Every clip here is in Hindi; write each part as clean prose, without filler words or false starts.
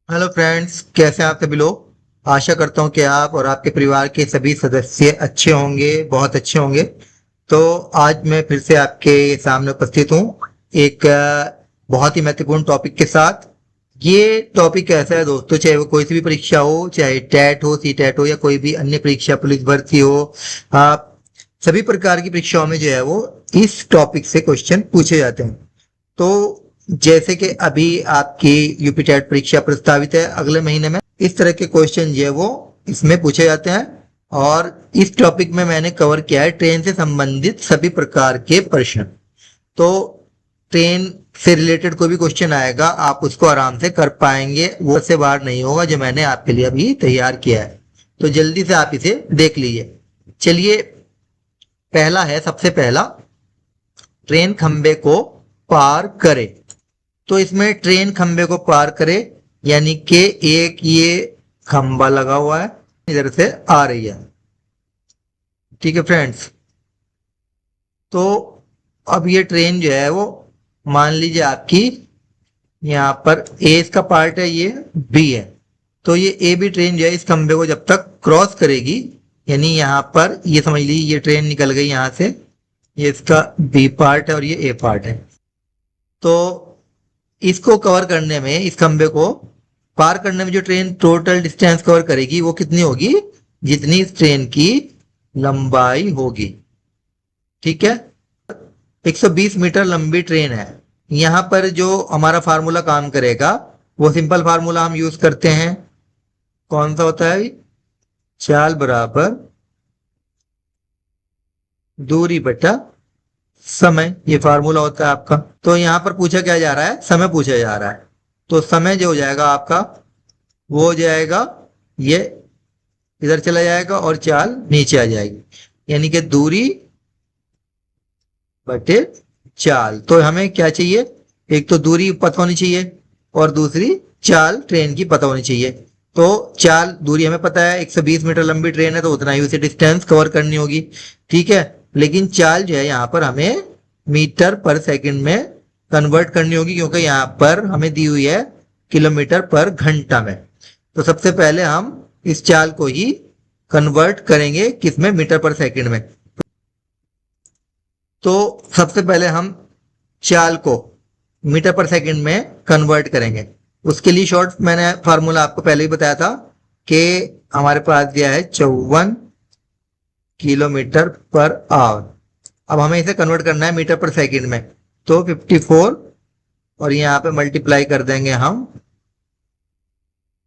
हेलो फ्रेंड्स, कैसे हैं आप सभी लोग। आशा करता हूं कि आप और आपके परिवार के सभी सदस्य अच्छे होंगे, बहुत अच्छे होंगे। तो आज मैं फिर से आपके सामने उपस्थित हूं एक बहुत ही महत्वपूर्ण टॉपिक के साथ। ये टॉपिक ऐसा है दोस्तों, चाहे वो कोई सी भी परीक्षा हो, चाहे टेट हो, सी टेट हो या कोई भी अन्य परीक्षा, पुलिस भर्ती हो, आप सभी प्रकार की परीक्षाओं में जो है वो इस टॉपिक से क्वेश्चन पूछे जाते हैं। तो जैसे कि अभी आपकी यूपी टेट परीक्षा प्रस्तावित है अगले महीने में, इस तरह के क्वेश्चन जो है वो इसमें पूछे जाते हैं। और इस टॉपिक में मैंने कवर किया है ट्रेन से संबंधित सभी प्रकार के प्रश्न। तो ट्रेन से रिलेटेड कोई भी क्वेश्चन आएगा आप उसको आराम से कर पाएंगे, वो से बाहर नहीं होगा, जो मैंने आपके लिए अभी तैयार किया है। तो जल्दी से आप इसे देख लीजिए। चलिए, पहला है, सबसे पहला, ट्रेन खंबे को पार करे। तो इसमें ट्रेन खंबे को पार करे यानी कि एक ये खंबा लगा हुआ है, इधर से आ रही है। ठीक है फ्रेंड्स। तो अब ये ट्रेन जो है वो, मान लीजिए आपकी यहाँ पर ए इसका पार्ट है, ये बी है। तो ये ए बी ट्रेन जो है इस खंबे को जब तक क्रॉस करेगी, यानी यहाँ पर ये समझ लीजिए ये ट्रेन निकल गई यहाँ से, ये इसका बी पार्ट है और ये ए पार्ट है। तो इसको कवर करने में, इस खंबे को पार करने में जो ट्रेन टोटल डिस्टेंस कवर करेगी वो कितनी होगी, जितनी इस ट्रेन की लंबाई होगी। ठीक है। 120 मीटर लंबी ट्रेन है। यहां पर जो हमारा फार्मूला काम करेगा वो सिंपल फार्मूला हम यूज करते हैं। कौन सा होता है? चाल बराबर दूरी बटा समय, ये फार्मूला होता है आपका। तो यहां पर पूछा क्या जा रहा है? समय पूछा जा रहा है। तो समय जो हो जाएगा आपका, वो हो जाएगा, ये इधर चला जाएगा और चाल नीचे आ जाएगी, यानी कि दूरी बटे चाल। तो हमें क्या चाहिए? एक तो दूरी पता होनी चाहिए और दूसरी चाल ट्रेन की पता होनी चाहिए। तो चाल, दूरी हमें पता है, 120 मीटर लंबी ट्रेन है तो उतना ही उसे डिस्टेंस कवर करनी होगी। ठीक है। लेकिन चाल जो है यहाँ पर हमें मीटर पर सेकंड में कन्वर्ट करनी होगी, क्योंकि यहाँ पर हमें दी हुई है किलोमीटर पर घंटा में। तो सबसे पहले हम इस चाल को ही कन्वर्ट करेंगे किसमें? मीटर पर सेकंड में। तो सबसे पहले हम चाल को मीटर पर सेकंड में कन्वर्ट करेंगे। उसके लिए शॉर्ट मैंने फार्मूला आपको पहले ही बताया था कि हमारे पास दिया है 54 किलोमीटर पर आवर। अब हमें इसे कन्वर्ट करना है मीटर पर सेकंड में। तो 54 और यहाँ पे मल्टीप्लाई कर देंगे हम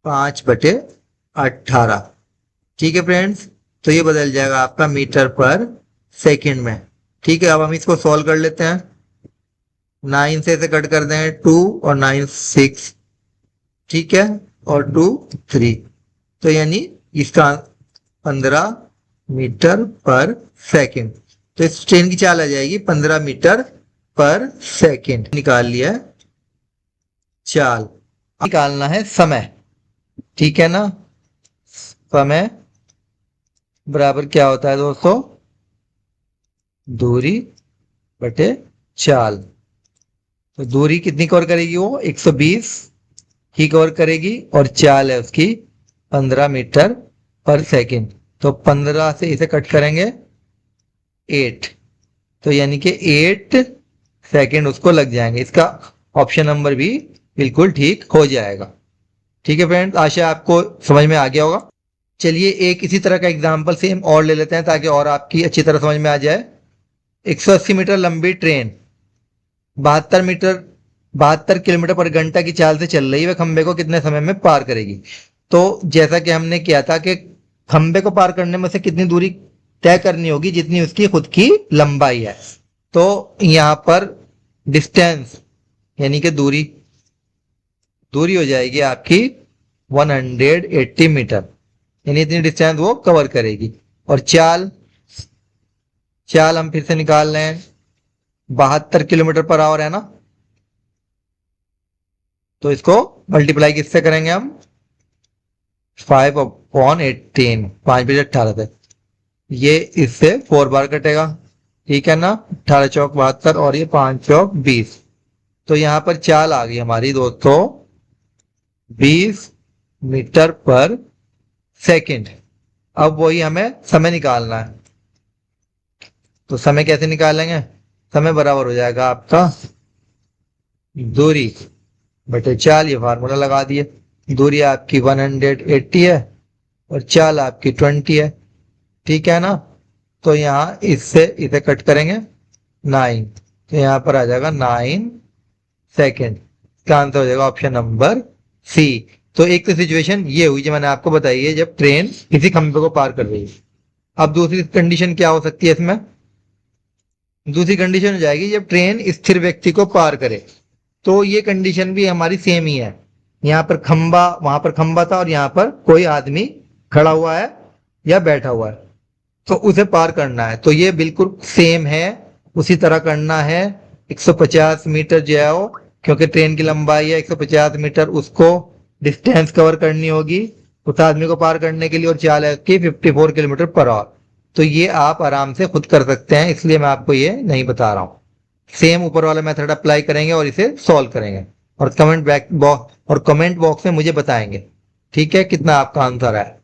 5/18। ठीक है फ्रेंड्स। तो ये बदल जाएगा आपका मीटर पर सेकंड में। ठीक है। अब हम इसको सॉल्व कर लेते हैं। 9 से इसे कट कर दें, 2 और 9 6। ठीक है। और 2 3। तो यानी इसका 15 मीटर पर सेकंड। तो इस ट्रेन की चाल आ जाएगी 15 मीटर पर सेकंड। निकाल लिया चाल। निकालना है समय। ठीक है ना। समय बराबर क्या होता है दोस्तों? दूरी बटे चाल। तो दूरी कितनी कवर करेगी? वो 120 ही कवर करेगी और चाल है उसकी 15 मीटर पर सेकंड। तो 15 से इसे कट करेंगे 8। तो यानी कि 8 सेकंड उसको लग जाएंगे। इसका ऑप्शन नंबर भी बिल्कुल ठीक हो जाएगा। ठीक है फ्रेंड्स, आशा आपको समझ में आ गया होगा। चलिए एक इसी तरह का एग्जाम्पल सेम और ले लेते हैं ताकि और आपकी अच्छी तरह समझ में आ जाए। 180 मीटर लंबी ट्रेन 72 किलोमीटर पर घंटा की चाल से चल रही है, वह खंबे को कितने समय में पार करेगी? तो जैसा कि हमने किया था कि खंबे को पार करने में से कितनी दूरी तय करनी होगी, जितनी उसकी खुद की लंबाई है। तो यहां पर डिस्टेंस यानी कि दूरी दूरी हो जाएगी आपकी 180 मीटर, यानी इतनी डिस्टेंस वो कवर करेगी। और चाल चाल हम फिर से निकाल रहे हैं, 72 किलोमीटर पर आवर है ना। तो इसको मल्टीप्लाई किससे करेंगे हम? 5/18, 5×18 से ये इससे 4 बार कटेगा। ठीक है ना। 18 चौक 72 और ये 5 चौक 20। तो यहां पर चाल आ गई हमारी दोस्तों 20 मीटर पर सेकंड। अब वही हमें समय निकालना है, तो समय कैसे निकालेंगे? समय बराबर हो जाएगा आपका दूरी बटे चाल, ये फार्मूला लगा दिए। दूरी आपकी 180 है और चाल आपकी 20 है, ठीक है ना। तो यहाँ इससे इसे कट करेंगे 9, तो यहाँ पर आ जाएगा 9 सेकेंड। इसका आंसर हो जाएगा ऑप्शन नंबर सी। तो एक तो सिचुएशन ये हुई जो मैंने आपको बताई है, जब ट्रेन किसी खंभे को पार कर रही है। अब दूसरी कंडीशन क्या हो सकती है इसमें? दूसरी कंडीशन हो जाएगी जब ट्रेन स्थिर व्यक्ति को पार करे। तो ये कंडीशन भी हमारी सेम ही है। यहाँ पर खंबा, वहां पर खंबा था और यहाँ पर कोई आदमी खड़ा हुआ है या बैठा हुआ है, तो उसे पार करना है। तो ये बिल्कुल सेम है, उसी तरह करना है। 150 मीटर जो है वो, क्योंकि ट्रेन की लंबाई है 150 मीटर, उसको डिस्टेंस कवर करनी होगी उस आदमी को पार करने के लिए, और चाल है उसकी 54 किलोमीटर पर आवर। तो ये आप आराम से खुद कर सकते हैं, इसलिए मैं आपको ये नहीं बता रहा हूं। सेम ऊपर वाला मेथड अप्लाई करेंगे और इसे सॉल्व करेंगे, और कमेंट बॉक्स में मुझे बताएंगे, ठीक है, कितना आपका आंसर है।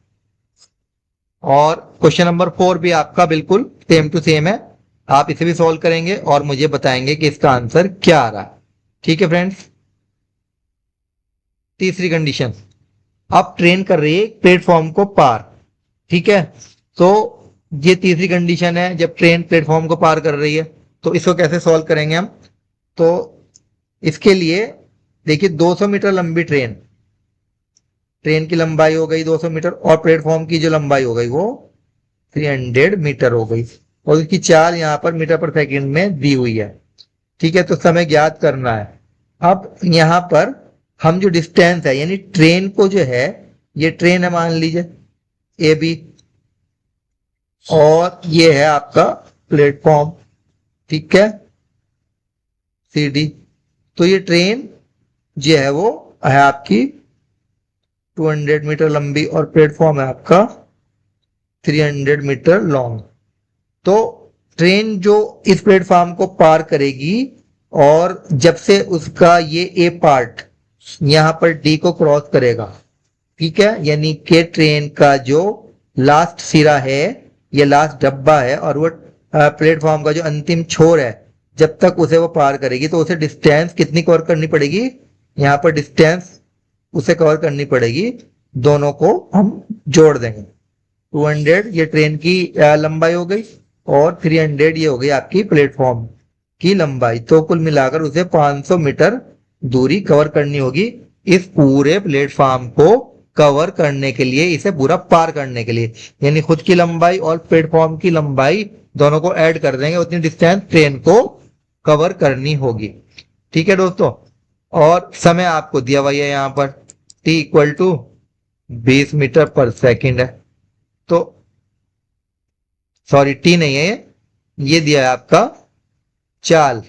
और क्वेश्चन नंबर 4 भी आपका बिल्कुल सेम टू सेम है, आप इसे भी सॉल्व करेंगे और मुझे बताएंगे कि इसका आंसर क्या आ रहा है, ठीक है फ्रेंड्स। तीसरी कंडीशन, अब ट्रेन कर रही है प्लेटफॉर्म को पार, ठीक है। तो ये तीसरी कंडीशन है, जब ट्रेन प्लेटफॉर्म को पार कर रही है। तो इसको कैसे सॉल्व करेंगे हम? तो इसके लिए देखिए, 200 मीटर लंबी ट्रेन, ट्रेन की लंबाई हो गई 200 मीटर, और प्लेटफॉर्म की जो लंबाई हो गई वो 300 मीटर हो गई, और उसकी चाल यहाँ पर मीटर पर सेकंड में दी हुई है, ठीक है। तो समय ज्ञात करना है। अब यहाँ पर हम जो डिस्टेंस है, यानी ट्रेन को जो है, ये ट्रेन है मान लीजिए ए बी, और ये है आपका प्लेटफॉर्म, ठीक है, सी डी। तो ये ट्रेन जो है वो है आपकी 200 मीटर लंबी, और प्लेटफॉर्म है आपका 300 मीटर लॉन्ग। तो ट्रेन जो इस प्लेटफॉर्म को पार करेगी, और जब से उसका ये ए पार्ट यहां पर डी को क्रॉस करेगा, ठीक है, यानी कि ट्रेन का जो लास्ट सिरा है, ये लास्ट डब्बा है, और वो प्लेटफॉर्म का जो अंतिम छोर है, जब तक उसे वो पार करेगी तो उसे डिस्टेंस कितनी कवर करनी पड़ेगी? यहाँ पर डिस्टेंस उसे कवर करनी पड़ेगी, दोनों को हम जोड़ देंगे। 200 ये ट्रेन की लंबाई हो गई, और 300 ये हो गई आपकी प्लेटफॉर्म की लंबाई। तो कुल मिलाकर उसे 500 मीटर दूरी कवर करनी होगी इस पूरे प्लेटफॉर्म को कवर करने के लिए, इसे पूरा पार करने के लिए। यानी खुद की लंबाई और प्लेटफॉर्म की लंबाई दोनों को ऐड कर देंगे, उतनी डिस्टेंस ट्रेन को कवर करनी होगी, ठीक है दोस्तों। और समय आपको दिया हुआ है यहाँ पर, t इक्वल टू 20 मीटर पर सेकंड है। तो सॉरी, टी नहीं है ये दिया है आपका चाल,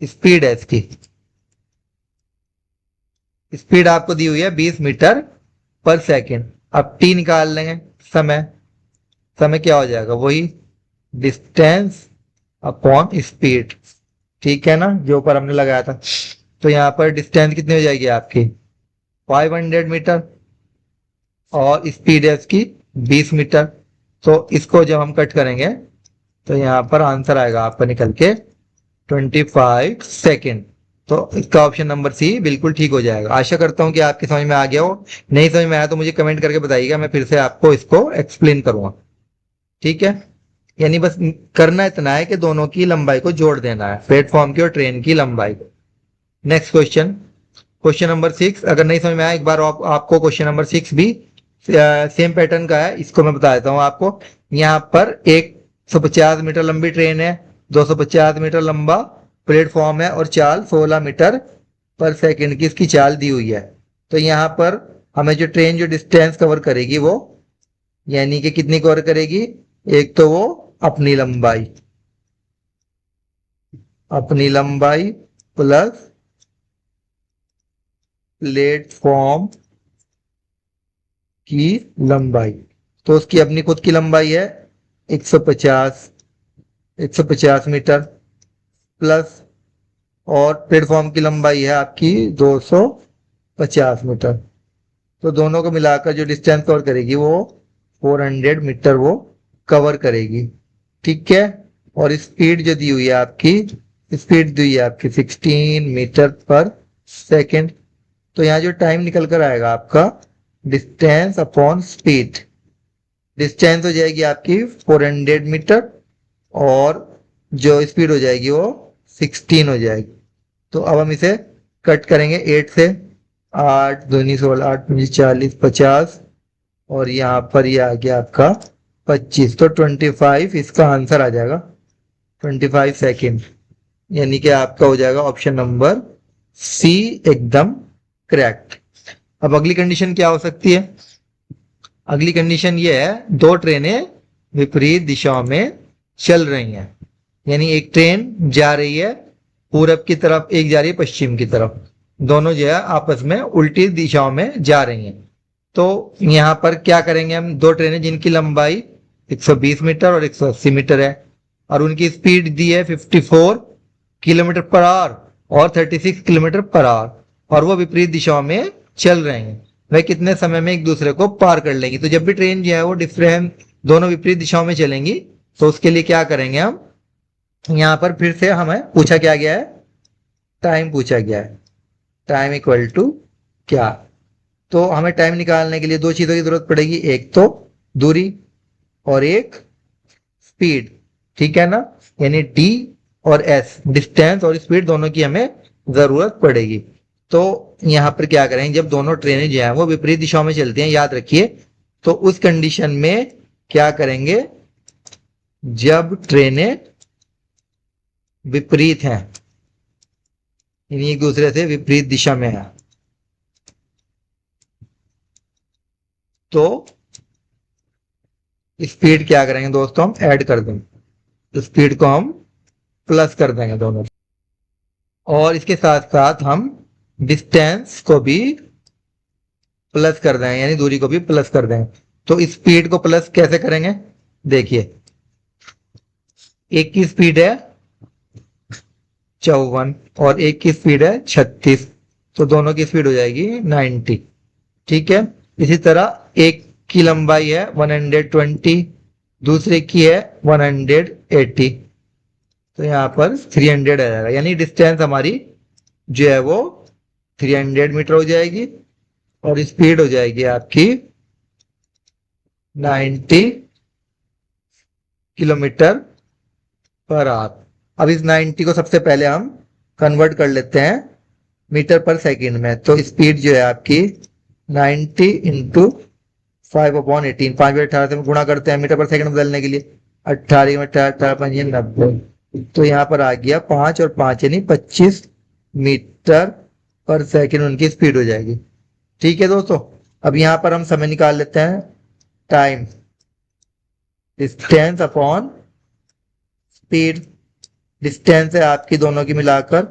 स्पीड है इसकी, स्पीड आपको दी हुई है 20 मीटर पर सेकंड। अब टी निकाल लेंगे, समय, समय क्या हो जाएगा? वही डिस्टेंस अपॉन स्पीड, ठीक है ना, जो ऊपर हमने लगाया था। तो यहाँ पर डिस्टेंस कितनी हो जाएगी आपकी? 500 मीटर, और स्पीड है इसकी 20 मीटर। तो इसको जब हम कट करेंगे तो यहाँ पर आंसर आएगा आपका निकल के 25 सेकेंड। तो इसका ऑप्शन नंबर सी बिल्कुल ठीक हो जाएगा। आशा करता हूं कि आपकी समझ में आ गया हो। नहीं समझ में आया तो मुझे कमेंट करके बताइएगा, मैं फिर से आपको इसको एक्सप्लेन करूंगा, ठीक है। यानी बस करना इतना है कि दोनों की लंबाई को जोड़ देना है, प्लेटफॉर्म की और ट्रेन की लंबाई को। Next question, question number 6। अगर नहीं समझ में आया, एक बार आपको क्वेश्चन नंबर 6 भी सेम पैटर्न का है, इसको मैं बता देता हूँ आपको। यहाँ पर 150 मीटर लंबी ट्रेन है, 250 मीटर लंबा प्लेटफॉर्म है, और चाल 16 मीटर पर सेकंड की इसकी चाल दी हुई है। तो यहाँ पर हमें जो ट्रेन जो डिस्टेंस कवर करेगी वो, यानी कि कितनी कवर करेगी? एक तो वो अपनी लंबाई, अपनी लंबाई प्लस प्लेटफॉर्म की लंबाई। तो उसकी अपनी खुद की लंबाई है 150 मीटर, प्लस और प्लेटफॉर्म की लंबाई है आपकी 250 50 मीटर। तो दोनों को मिलाकर जो डिस्टेंस कवर करेगी वो 400 मीटर वो कवर करेगी। ठीक है। और स्पीड जो दी हुई है आपकी, स्पीड दी हुई है आपकी 16 मीटर पर सेकेंड। तो यहाँ जो टाइम निकल कर आएगा आपका, डिस्टेंस अपॉन स्पीड, डिस्टेंस हो जाएगी आपकी 400 मीटर और जो स्पीड हो जाएगी वो 16 हो जाएगी। तो अब हम इसे कट करेंगे 8 से। 8 दूनी 16, 8 पंजी 40, 50 और यहाँ पर ये आ गया आपका 25। तो 25 इसका आंसर आ जाएगा, 25 सेकेंड। यानी कि आपका हो जाएगा ऑप्शन नंबर सी एकदम करेक्ट। अब अगली कंडीशन क्या हो सकती है? अगली कंडीशन ये है, दो ट्रेनें विपरीत दिशाओं में चल रही हैं। यानी एक ट्रेन जा रही है पूरब की तरफ, एक जा रही है पश्चिम की तरफ। दोनों जो है आपस में उल्टी दिशाओं में जा रही हैं। तो यहां पर क्या करेंगे हम, दो ट्रेनें जिनकी लंबाई 120 मीटर और 180 मीटर है और उनकी स्पीड दी है 54 किलोमीटर पर आवर और 36 किलोमीटर पर आवर और वो विपरीत दिशाओं में चल रहे हैं। वह कितने समय में एक दूसरे को पार कर लेंगी? तो जब भी ट्रेन जो है वो डिफरेंट दोनों विपरीत दिशाओं में चलेंगी तो उसके लिए क्या करेंगे हम, यहां पर फिर से हमें पूछा क्या गया है, टाइम पूछा गया है। टाइम इक्वल टू क्या? तो हमें टाइम निकालने के लिए दो चीजों की जरूरत पड़ेगी, एक तो दूरी और एक स्पीड। ठीक है ना? यानी डी और एस, डिस्टेंस और स्पीड दोनों की हमें जरूरत पड़ेगी। तो यहां पर क्या करेंगे, जब दोनों ट्रेनें जो है वो विपरीत दिशाओं में चलती हैं, याद रखिए, तो उस कंडीशन में क्या करेंगे, जब ट्रेनें विपरीत हैं यानी एक दूसरे से विपरीत दिशा में है, तो स्पीड क्या करेंगे दोस्तों, हम ऐड कर देंगे। तो स्पीड को हम प्लस कर देंगे दोनों, और इसके साथ साथ हम डिस्टेंस को भी प्लस कर देंगे, यानी दूरी को भी प्लस कर देंगे। तो स्पीड को प्लस कैसे करेंगे, देखिए, एक की स्पीड है 54 और एक की स्पीड है 36, तो दोनों की स्पीड हो जाएगी 90। ठीक है। इसी तरह एक की लंबाई है 120, दूसरे की है 180, तो यहां पर 300 आ जाएगा। यानी डिस्टेंस हमारी जो है वो 300 मीटर हो जाएगी और स्पीड हो जाएगी आपकी 90 किलोमीटर पर आवर। अब इस 90 को सबसे पहले हम कन्वर्ट कर लेते हैं मीटर पर सेकंड में। तो स्पीड जो है आपकी 90 इंटू 5/18, 5/18 से गुणा करते हैं मीटर पर सेकंड बदलने के लिए। 18 में 18 तो यहाँ पर आ गया 5 और 5 यानी 25 मीटर पर सेकंड उनकी स्पीड हो जाएगी। ठीक है दोस्तों, अब यहाँ पर हम समय निकाल लेते हैं, time, distance upon speed. Distance है आपकी दोनों की मिलाकर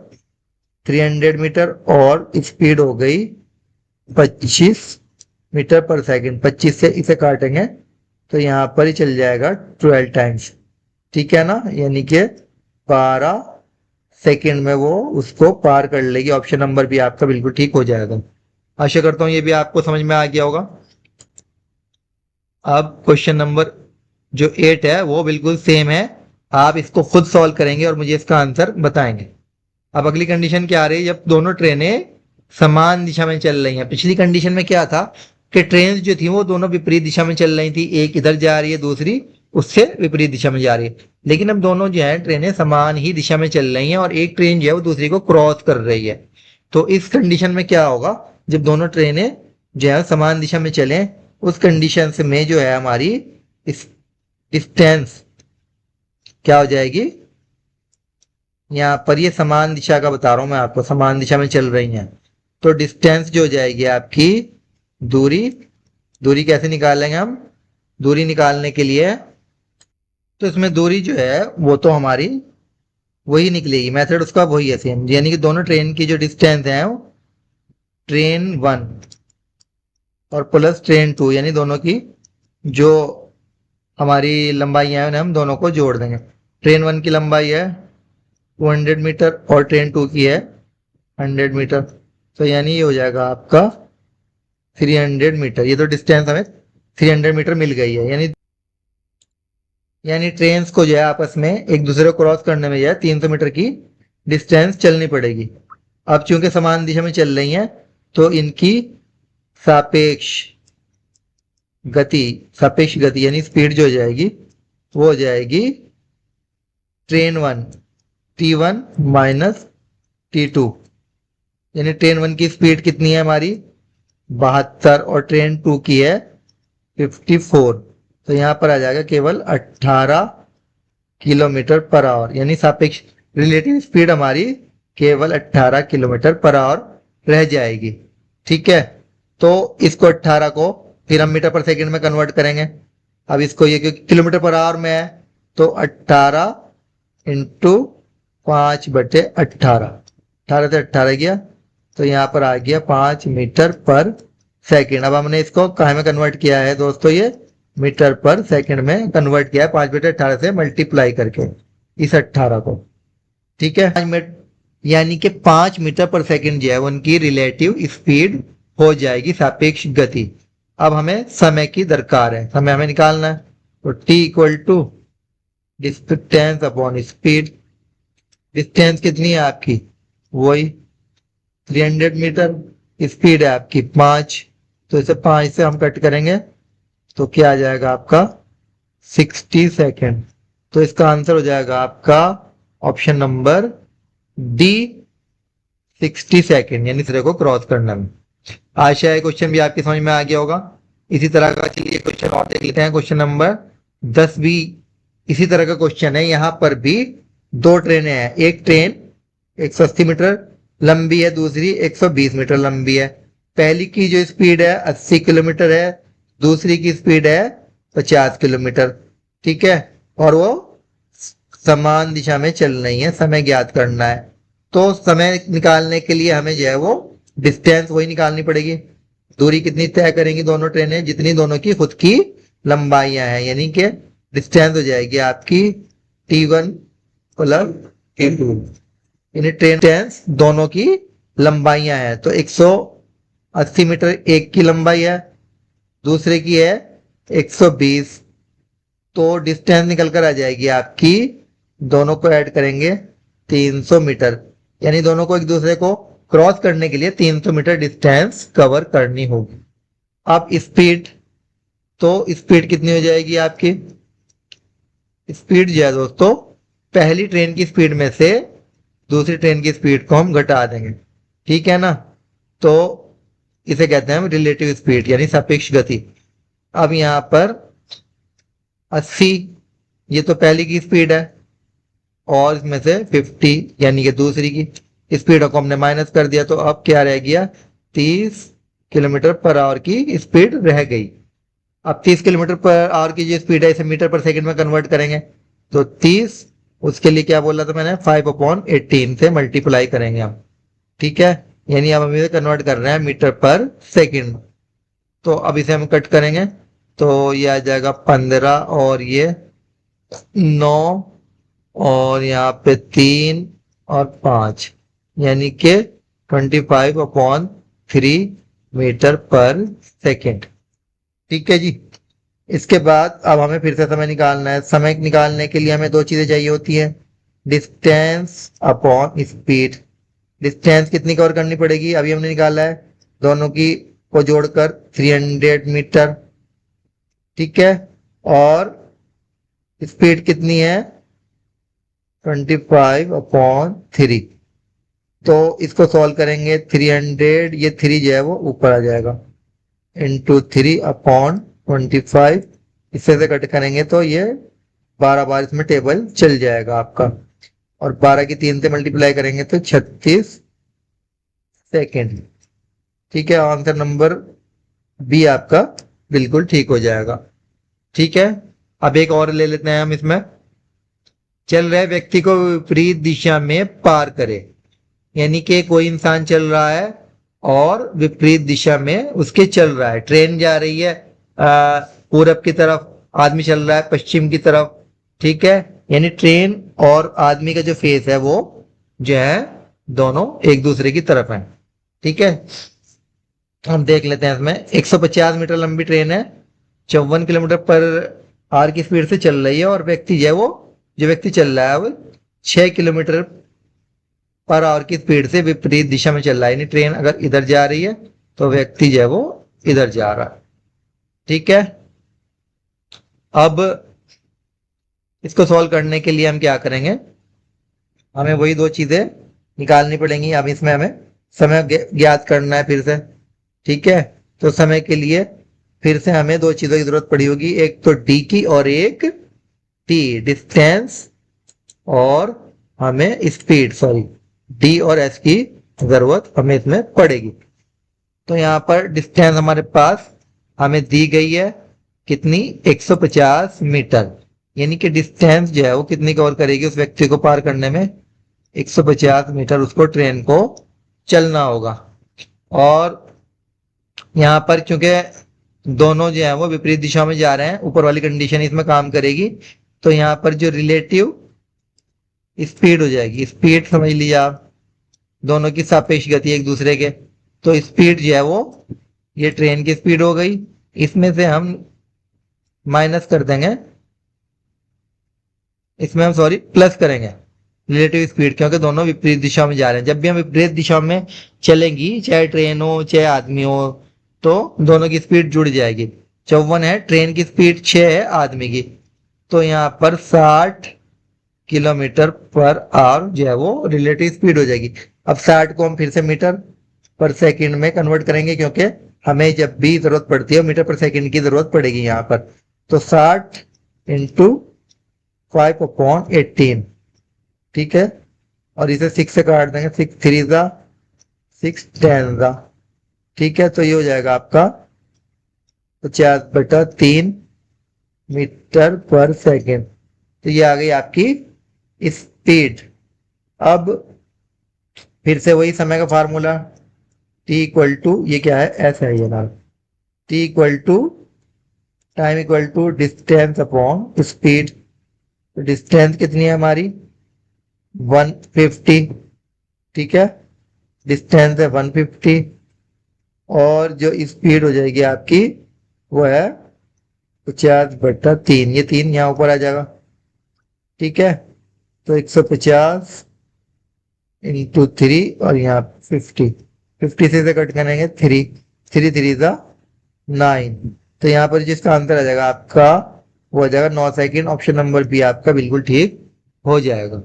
300 मीटर और स्पीड हो गई 25 मीटर पर सेकंड। 25 से इसे काटेंगे तो यहां पर ही चल जाएगा 12 टाइम्स। ठीक है ना? यानी कि 12 सेकंड में वो उसको पार कर लेगी। ऑप्शन नंबर भी आपका बिल्कुल ठीक हो जाएगा। आशा करता हूं ये भी आपको समझ में आ गया होगा। अब क्वेश्चन नंबर जो 8 है वो बिल्कुल सेम है, आप इसको खुद सॉल्व करेंगे और मुझे इसका आंसर बताएंगे। अब अगली कंडीशन क्या आ रही है, जब दोनों ट्रेनें समान दिशा में चल रही हैं। पिछली कंडीशन में क्या था कि ट्रेन जो थी वो दोनों विपरीत दिशा में चल रही थी, एक इधर जा रही है, दूसरी उससे विपरीत दिशा में जा रही है। लेकिन अब दोनों जो है ट्रेनें समान ही दिशा में चल रही हैं और एक ट्रेन जो है वो दूसरी को क्रॉस कर रही है। तो इस कंडीशन में क्या होगा, जब दोनों ट्रेनें जो है समान दिशा में चलें, उस कंडीशन से में जो है हमारी डिस्टेंस क्या हो जाएगी, यहाँ पर ये समान दिशा का बता रहा हूं मैं आपको, समान दिशा में चल रही हैं, तो डिस्टेंस जो हो जाएगी आपकी दूरी। दूरी कैसे निकालेंगे हम, दूरी निकालने के लिए तो इसमें दूरी जो है वो तो हमारी वही निकलेगी, मेथड उसका वही है सेम। यानी कि दोनों ट्रेन की जो डिस्टेंस है ट्रेन 1 और प्लस ट्रेन 2, यानी दोनों की जो हमारी लंबाइयां हैं हम दोनों को जोड़ देंगे। ट्रेन 1 की लंबाई है 200 मीटर और ट्रेन 2 की है 100 मीटर। तो यानी ये हो जाएगा आपका 300 मीटर। ये तो डिस्टेंस हमें 300 मीटर मिल गई है। यानी ट्रेन्स को जो है आपस में एक दूसरे को क्रॉस करने में जो है 300 मीटर की डिस्टेंस चलनी पड़ेगी। अब चूंकि समान दिशा में चल रही हैं तो इनकी सापेक्ष सापेक्ष गति यानी स्पीड जो हो जाएगी वो हो जाएगी ट्रेन 1 T1 माइनस T2। यानी ट्रेन 1 की स्पीड कितनी है हमारी 72 और ट्रेन 2 की है 54। तो यहां पर आ जाएगा केवल 18 किलोमीटर पर आवर। यानी सापेक्ष रिलेटिव स्पीड हमारी केवल 18 किलोमीटर पर आवर रह जाएगी। ठीक है, तो इसको 18 को फिर हम मीटर पर सेकंड में कन्वर्ट करेंगे। अब इसको ये क्योंकि किलोमीटर पर आवर में है तो 18 इंटू 5/18, 18 से 18 गया तो यहाँ पर आ गया 5 मीटर पर सेकंड। अब हमने इसको कहाँ में कन्वर्ट किया है दोस्तों, ये मीटर पर सेकंड में कन्वर्ट किया है 5/18 से मल्टीप्लाई करके इस 18 को। ठीक है, 5 मिनट यानी कि 5 मीटर पर सेकंड जो है उनकी रिलेटिव स्पीड हो जाएगी सापेक्ष गति। अब हमें समय की दरकार है, समय हमें निकालना है। तो t equal to distance upon speed. Distance कितनी है आपकी, वही 300 मीटर। स्पीड है आपकी 5, तो इसे 5 से हम कट करेंगे तो क्या आ जाएगा आपका 60 सेकेंड। तो इसका आंसर हो जाएगा आपका ऑप्शन नंबर डी 60 सेकेंड, यानी सिरे को क्रॉस करने में। आशा है क्वेश्चन भी आपकी समझ में आ गया होगा। इसी तरह का चलिए क्वेश्चन और देख लेते हैं। क्वेश्चन नंबर 10 भी इसी तरह का क्वेश्चन है। यहाँ पर भी 2 ट्रेनें हैं। एक ट्रेन 180 मीटर लंबी है, दूसरी 120 मीटर लंबी है। पहली की जो स्पीड है 80 किलोमीटर है, दूसरी की स्पीड है 50 किलोमीटर। ठीक है, और वो समान दिशा में चल रही है। समय ज्ञात करना है, तो समय निकालने के लिए हमें जो है वो डिस्टेंस वही निकालनी पड़ेगी। दूरी कितनी तय करेंगी दोनों ट्रेनें, जितनी दोनों की खुद की लंबाइयां हैं। यानी कि डिस्टेंस हो जाएगी आपकी T1 प्लस T2। यानी ट्रेन डिस्टेंस दोनों की लंबाइयां हैं। तो 180 मीटर एक की लंबाई है, दूसरे की है 120। तो डिस्टेंस निकल कर आ जाएगी आपकी, दोनों को ऐड करेंगे 300 मीटर। यानी दोनों को एक दूसरे को क्रॉस करने के लिए 300 मीटर डिस्टेंस कवर करनी होगी। अब स्पीड, तो स्पीड कितनी हो जाएगी आपकी, स्पीड जो है दोस्तों पहली ट्रेन की स्पीड में से दूसरी ट्रेन की स्पीड को हम घटा देंगे। ठीक है ना, तो इसे कहते हैं हम रिलेटिव स्पीड यानी सापेक्ष गति। अब यहां पर 80 ये तो पहली की स्पीड है और इसमें से 50 यानी कि दूसरी की स्पीड को हमने माइनस कर दिया। तो अब क्या रह गया, 30 किलोमीटर पर आवर की स्पीड रह गई। अब 30 किलोमीटर पर आवर की जो स्पीड है इसे मीटर पर सेकंड में कन्वर्ट करेंगे। तो 30, उसके लिए क्या बोला था मैंने, 5/18 से मल्टीप्लाई करेंगे हम। ठीक है, यानी अब हम इसे कन्वर्ट कर रहे हैं मीटर पर सेकंड। तो अब इसे हम कट करेंगे तो ये आ जाएगा 15 और ये 9 और यहाँ पे 3 और 5, यानी कि 25/3 मीटर पर सेकंड। ठीक है जी। इसके बाद अब हमें फिर से समय निकालना है। समय निकालने के लिए हमें 2 चीजें चाहिए होती है, डिस्टेंस अपॉन स्पीड। डिस्टेंस कितनी कवर करनी पड़ेगी, अभी हमने निकाला है, दोनों की को जोड़कर 300 मीटर। ठीक है, और स्पीड कितनी है 25/3। तो इसको सॉल्व करेंगे, 300 ये 3 जो है वो ऊपर आ जाएगा इंटू 3/25। इससे से कट करेंगे तो ये 12 बार इसमें टेबल चल जाएगा आपका, और 12 की 3 से मल्टीप्लाई करेंगे तो 36 सेकेंड। ठीक है, आंसर नंबर बी आपका बिल्कुल ठीक हो जाएगा। ठीक है, अब एक और ले लेते हैं हम। इसमें चल रहे व्यक्ति को विपरीत दिशा में पार करे, यानी कि कोई इंसान चल रहा है और विपरीत दिशा में उसके चल रहा है। ट्रेन जा रही है पूरब की तरफ, आदमी चल रहा है पश्चिम की तरफ। ठीक है, यानी ट्रेन और आदमी का जो फेस है वो जो है दोनों एक दूसरे की तरफ है। ठीक है, हम देख लेते हैं इसमें 150 मीटर लंबी ट्रेन है, 54 किलोमीटर पर आवर की स्पीड से चल रही है, और व्यक्ति जो है वो, जो व्यक्ति चल रहा है वो 6 किलोमीटर पर आवर की स्पीड से विपरीत दिशा में चल रहा है। यानी ट्रेन अगर इधर जा रही है तो व्यक्ति जो है वो इधर जा रहा है। ठीक है, अब इसको सॉल्व करने के लिए हम क्या करेंगे, हमें वही दो चीजें निकालनी पड़ेंगी। अब इसमें हमें समय ज्ञात करना है फिर से। ठीक है, तो समय के लिए फिर से हमें दो चीजों की जरूरत पड़ी होगी, एक तो डी की और एक टी, डिस्टेंस और हमें स्पीड, सॉरी डी और एस की जरूरत हमें इसमें पड़ेगी। तो यहाँ पर डिस्टेंस हमारे पास हमें दी गई है कितनी, 150 मीटर। यानी कि डिस्टेंस जो है वो कितनी कवर करेगी, उस व्यक्ति को पार करने में 150 मीटर उसको ट्रेन को चलना होगा। और यहाँ पर चूंकि दोनों जो है वो विपरीत दिशा में जा रहे हैं, ऊपर वाली कंडीशन इसमें काम करेगी। तो यहाँ पर जो रिलेटिव स्पीड हो जाएगी, स्पीड समझ लीजिए आप, दोनों की सापेक्ष गति एक दूसरे के, तो स्पीड जो है वो ये ट्रेन की स्पीड हो गई, इसमें से हम माइनस कर देंगे, इसमें हम सॉरी प्लस करेंगे रिलेटिव स्पीड, क्योंकि दोनों विपरीत दिशा में जा रहे हैं। जब भी हम विपरीत दिशा में चलेंगी, चाहे ट्रेन हो चाहे आदमी हो, तो दोनों की स्पीड जुड़ जाएगी। 54 है ट्रेन की स्पीड, 6 है आदमी की, तो यहाँ पर 60 किलोमीटर पर आवर जो है वो रिलेटिव स्पीड हो जाएगी। अब 60 को हम फिर से मीटर पर सेकंड में कन्वर्ट करेंगे, क्योंकि हमें जब भी जरूरत पड़ती है मीटर पर सेकंड की जरूरत पड़ेगी यहाँ पर। तो 60 इंटू 5/18, ठीक है, और इसे 6 से काट देंगे, 6 3 जा 6 10 जा, ठीक है, तो ये हो जाएगा आपका 50/3 मीटर पर सेकंड। तो ये आ गई आपकी स्पीड। अब फिर से वही समय का फार्मूला, टी इक्वल टू, ये क्या है, एस है ये नाम, T equal to time equal to distance upon speed. Distance कितनी है हमारी, 150, ठीक है, डिस्टेंस है 150, और जो स्पीड हो जाएगी आपकी वो है 50/3, ये 3 यहाँ ऊपर आ जाएगा। ठीक है, तो 150 इंटू 3 और यहाँ 50, 50 से कट करेंगे 3, 3 3 जा 9, तो यहाँ पर जिसका आंसर आ जाएगा आपका वो आ जाएगा 9 सेकंड। ऑप्शन नंबर बी आपका बिल्कुल ठीक हो जाएगा।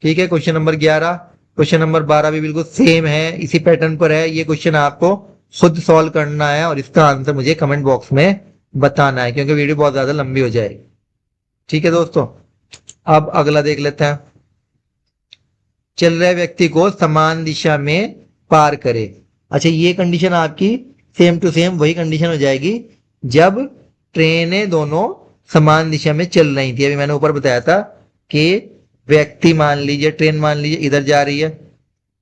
ठीक है, क्वेश्चन नंबर 11, क्वेश्चन नंबर 12 भी बिल्कुल सेम है, इसी पैटर्न पर है। ये क्वेश्चन आपको खुद सॉल्व करना है और इसका आंसर मुझे कमेंट बॉक्स में बताना है, क्योंकि वीडियो बहुत ज्यादा लंबी हो जाएगी। ठीक है दोस्तों, अब अगला देख लेते हैं, चल रहे व्यक्ति को समान दिशा में पार करे। अच्छा, ये कंडीशन आपकी सेम टू सेम वही कंडीशन हो जाएगी जब ट्रेनें दोनों समान दिशा में चल रही थी। अभी मैंने ऊपर बताया था कि व्यक्ति मान लीजिए, ट्रेन मान लीजिए इधर जा रही है,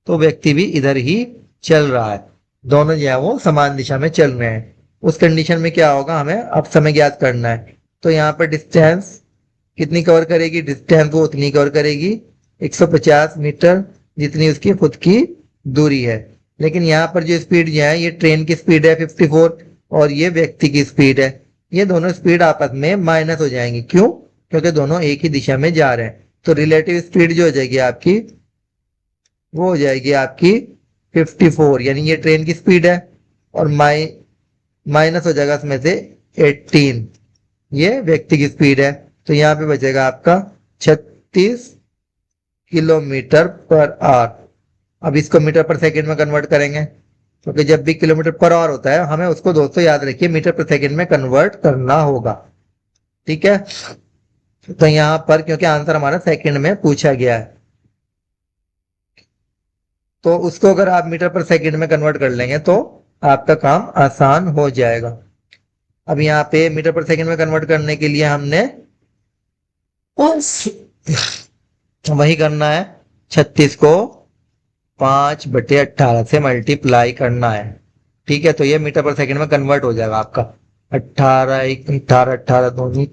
तो व्यक्ति भी इधर ही चल रहा है, दोनों जो है वो समान दिशा में चल रहे हैं। उस कंडीशन में क्या होगा, हमें अब समय ज्ञात करना है। तो यहाँ पर डिस्टेंस कितनी कवर करेगी, डिस्टेंस वो उतनी कवर करेगी 150 मीटर जितनी उसकी खुद की दूरी है। लेकिन यहाँ पर जो स्पीड जो है, ये ट्रेन की स्पीड है 54 और ये व्यक्ति की स्पीड है, ये दोनों स्पीड आपस में माइनस हो जाएंगी। क्यों, क्योंकि दोनों एक ही दिशा में जा रहे हैं। तो रिलेटिव स्पीड जो हो जाएगी आपकी, वो हो जाएगी आपकी 54, यानी ये ट्रेन की स्पीड है, और माइनस हो जाएगा इसमें से 18, ये व्यक्ति की स्पीड है। तो यहाँ पे बचेगा आपका 36 किलोमीटर पर आवर। अब इसको मीटर पर सेकंड में कन्वर्ट करेंगे, क्योंकि जब भी किलोमीटर पर आवर होता है हमें उसको दोस्तों याद रखिए मीटर पर सेकंड में कन्वर्ट करना होगा। ठीक है, तो यहां पर क्योंकि आंसर हमारा सेकंड में पूछा गया है, तो उसको अगर आप मीटर पर सेकंड में कन्वर्ट कर लेंगे तो आपका काम आसान हो जाएगा। अब यहाँ पे मीटर पर सेकंड में कन्वर्ट करने के लिए हमने वही करना है, 36 को 5/18 से मल्टीप्लाई करना है। ठीक है, तो ये मीटर पर सेकंड में कन्वर्ट हो जाएगा आपका 18 18 18 दूनी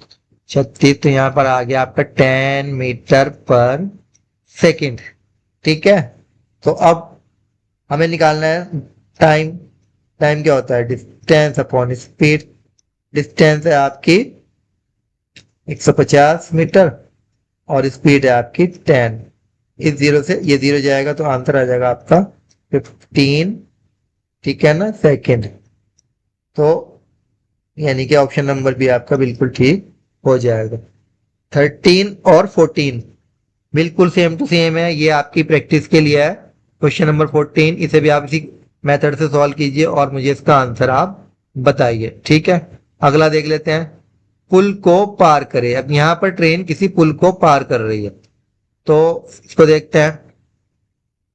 36, तो यहाँ पर आ गया आपका 10 मीटर पर सेकंड। ठीक है, तो अब हमें निकालना है टाइम। टाइम क्या होता है? Distance upon speed. डिस्टेंस है आपकी 150 मीटर और स्पीड है आपकी 10। इस जीरो से ये जीरो जाएगा तो आंसर आ जाएगा आपका 15, ठीक है ना, सेकेंड। तो यानी कि ऑप्शन नंबर भी आपका बिल्कुल ठीक हो जाएगा। 13 और 14 बिल्कुल सेम टू सेम है, ये आपकी प्रैक्टिस के लिए है। क्वेश्चन नंबर 14 इसे भी आप इसी मेथड से सॉल्व कीजिए और मुझे इसका आंसर आप बताइए, ठीक है। अगला देख लेते हैं। पुल को पार करे। अब यहां पर ट्रेन किसी पुल को पार कर रही है, तो इसको देखते हैं।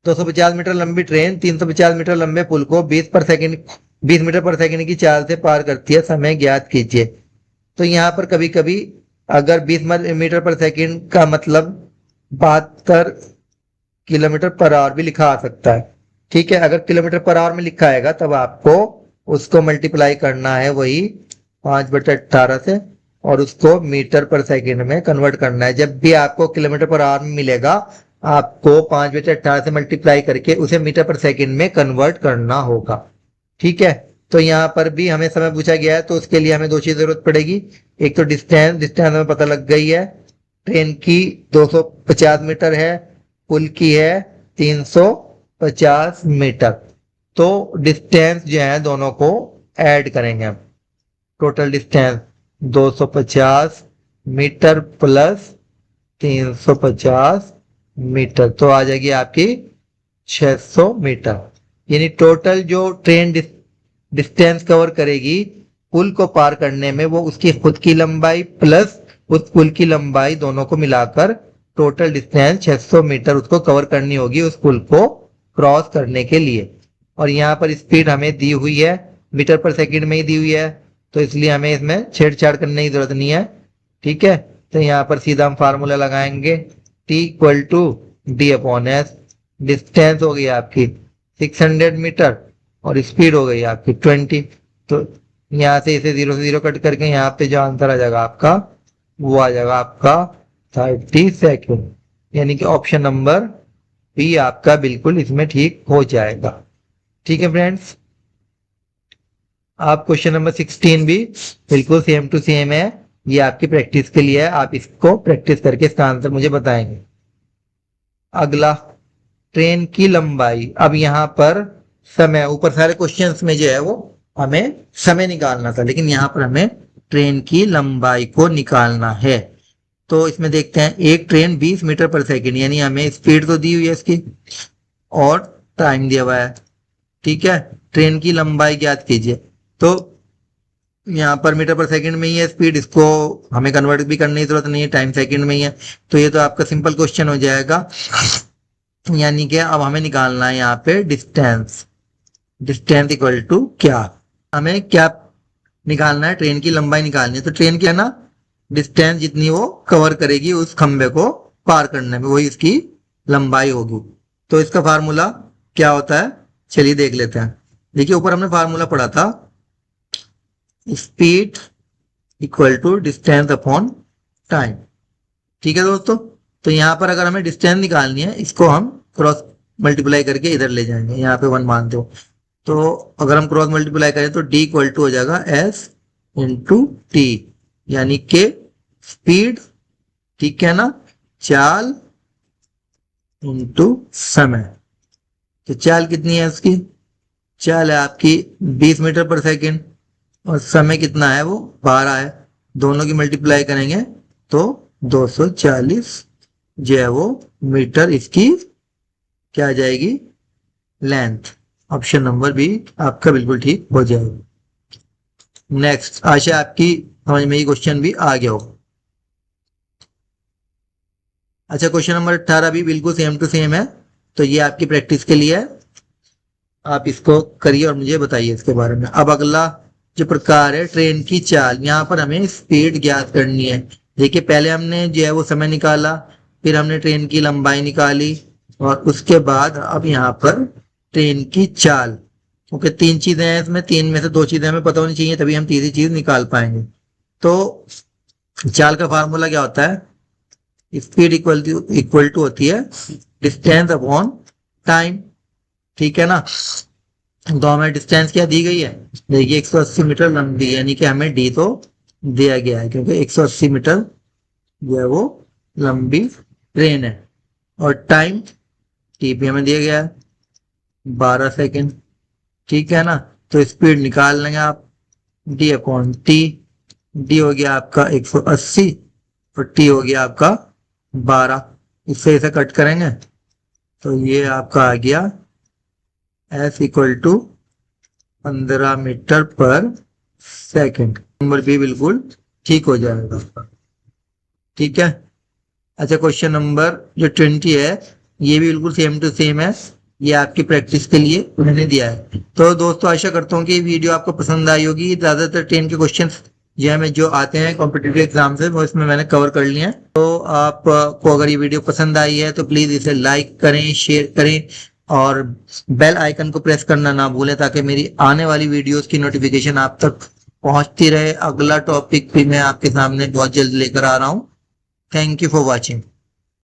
250 मीटर लंबी ट्रेन 350 मीटर लंबे पुल को 20 मीटर पर सेकंड की चाल से पार करती है, समय ज्ञात कीजिए। तो यहाँ पर कभी कभी अगर 20 मीटर पर सेकंड का मतलब 72 किलोमीटर पर आवर भी लिखा आ सकता है, ठीक है। अगर किलोमीटर पर आवर में लिखा आएगा तब आपको उसको मल्टीप्लाई करना है वही 5/18 से और उसको मीटर पर सेकंड में कन्वर्ट करना है। जब भी आपको किलोमीटर पर आवर में मिलेगा आपको 5/18 से मल्टीप्लाई करके उसे मीटर पर सेकंड में कन्वर्ट करना होगा, ठीक है। तो यहाँ पर भी हमें समय पूछा गया है तो उसके लिए हमें दो चीज जरूरत पड़ेगी। एक तो डिस्टेंस, डिस्टेंस हमें पता लग गई है। ट्रेन की 250 मीटर है, पुल की है 350 मीटर। तो डिस्टेंस जो है दोनों को ऐड करेंगे हम। Total distance 250 meter plus 350 meter तो आ जाएगी आपकी 600 मीटर। यानी टोटल जो ट्रेन डिस्टेंस कवर करेगी पुल को पार करने में वो उसकी खुद की लंबाई प्लस उस पुल की लंबाई दोनों को मिलाकर टोटल डिस्टेंस 600 मीटर उसको कवर करनी होगी उस पुल को क्रॉस करने के लिए। और यहाँ पर स्पीड हमें दी हुई है, मीटर पर सेकंड में ही दी हुई है, तो इसलिए हमें इसमें छेड़छाड़ करने की जरूरत नहीं है, ठीक है। तो यहाँ पर सीधा हम फार्मूला लगाएंगे T equal to D upon S. Distance हो गई आपकी 600 मीटर और स्पीड हो गई आपकी 20। तो यहाँ से इसे 0 से 0 कट करके यहाँ पे जो आंसर आ जाएगा आपका वो आ जाएगा आपका 30 सेकेंड। यानी कि ऑप्शन नंबर बी आपका बिल्कुल इसमें ठीक हो जाएगा, ठीक है फ्रेंड्स। आप क्वेश्चन नंबर 16 भी बिल्कुल सेम टू सेम है, ये आपकी प्रैक्टिस के लिए है, आप इसको प्रैक्टिस करके इसका आंसर मुझे बताएंगे। अगला ट्रेन की लंबाई। अब यहाँ पर समय, ऊपर सारे क्वेश्चंस में जो है वो हमें समय निकालना था, लेकिन यहाँ पर हमें ट्रेन की लंबाई को निकालना है। तो इसमें देखते हैं, एक ट्रेन 20 मीटर पर सेकंड, यानी हमें स्पीड तो दी हुई है इसकी और टाइम दिया हुआ है, ठीक है। ट्रेन की लंबाई ज्ञात कीजिए। तो यहाँ पर मीटर पर सेकंड में ही है स्पीड, इसको हमें कन्वर्ट भी करने की जरूरत नहीं है, टाइम सेकंड में ही है। तो ये तो आपका सिंपल क्वेश्चन हो जाएगा। यानी कि अब हमें निकालना है यहाँ पे डिस्टेंस। डिस्टेंस इक्वल टू क्या, हमें क्या निकालना है? ट्रेन की लंबाई निकालनी है। तो ट्रेन की है ना डिस्टेंस जितनी वो कवर करेगी उस खंबे को पार करने में वही इसकी लंबाई होगी। तो इसका फार्मूला क्या होता है चलिए देख लेते हैं। देखिए ऊपर हमने फार्मूला पढ़ा था, speed equal to distance upon time, ठीक है दोस्तों। तो यहाँ पर अगर हमें डिस्टेंस निकालनी है इसको हम क्रॉस मल्टीप्लाई करके इधर ले जाएंगे, यहाँ पे 1 मानते हो। तो अगर हम क्रॉस मल्टीप्लाई करें तो D इक्वल टू हो जाएगा S इंटू टी, यानी के स्पीड, ठीक है ना, चाल इंटू समय। तो चाल कितनी है उसकी? चाल है आपकी 20 मीटर पर सेकंड और समय कितना है वो 12 है। दोनों की मल्टीप्लाई करेंगे तो 240 जो है वो मीटर इसकी क्या आ जाएगी लेंथ। ऑप्शन नंबर बी आपका बिल्कुल ठीक हो जाएगा। नेक्स्ट, आशा आपकी समझ में ये क्वेश्चन भी आ गया हो। अच्छा क्वेश्चन नंबर 18 भी बिल्कुल सेम टू सेम है, तो ये आपकी प्रैक्टिस के लिए है, आप इसको करिए और मुझे बताइए इसके बारे में। अब अगला जो प्रकार है ट्रेन की चाल, यहाँ पर हमें स्पीड ज्ञात करनी है। देखिए पहले हमने जो है वो समय निकाला, फिर हमने ट्रेन की लंबाई निकाली और उसके बाद अब यहाँ पर ट्रेन की चाल, क्योंकि 3 चीजें हैं इसमें, 3 में से 2 चीजें हमें पता होनी चाहिए तभी हम तीसरी चीज निकाल पाएंगे। तो चाल का फार्मूला क्या होता है? स्पीड इक्वल टू होती है डिस्टेंस अपॉन टाइम, ठीक है ना। दो में डिस्टेंस क्या दी गई है, देखिए 180 मीटर लंबी, यानी कि हमें डी तो दिया गया है क्योंकि 180 मीटर जो है वो लंबी ट्रेन है। और टाइम टी भी हमें दिया गया है 12 सेकेंड, ठीक है ना। तो स्पीड निकाल लेंगे आप, डी अपॉन टी, डी हो गया आपका 180 और टी हो गया आपका 12। इससे इसे कट करेंगे तो ये आपका आ गया एफ इक्वल टू 15 मीटर पर सेकेंड। नंबर भी बिल्कुल ठीक हो जाएगा, ठीक है। अच्छा, क्वेश्चन नंबर जो 20 है ये भी बिल्कुल सेम टू सेम है, ये आपकी प्रैक्टिस के लिए मैंने दिया है। तो दोस्तों आशा करता हूँ कि वीडियो आपको पसंद आई होगी। ज्यादातर 10 के क्वेश्चन जो आते हैं कॉम्पिटिटिव एग्जाम से वो इसमें मैंने कवर कर लिए हैं। तो आपको अगर ये वीडियो पसंद आई है तो प्लीज इसे लाइक करें, शेयर करें और बेल आइकन को प्रेस करना ना भूलें ताकि मेरी आने वाली वीडियोस की नोटिफिकेशन आप तक पहुंचती रहे। अगला टॉपिक भी मैं आपके सामने बहुत जल्द लेकर आ रहा हूँ। Thank you for watching.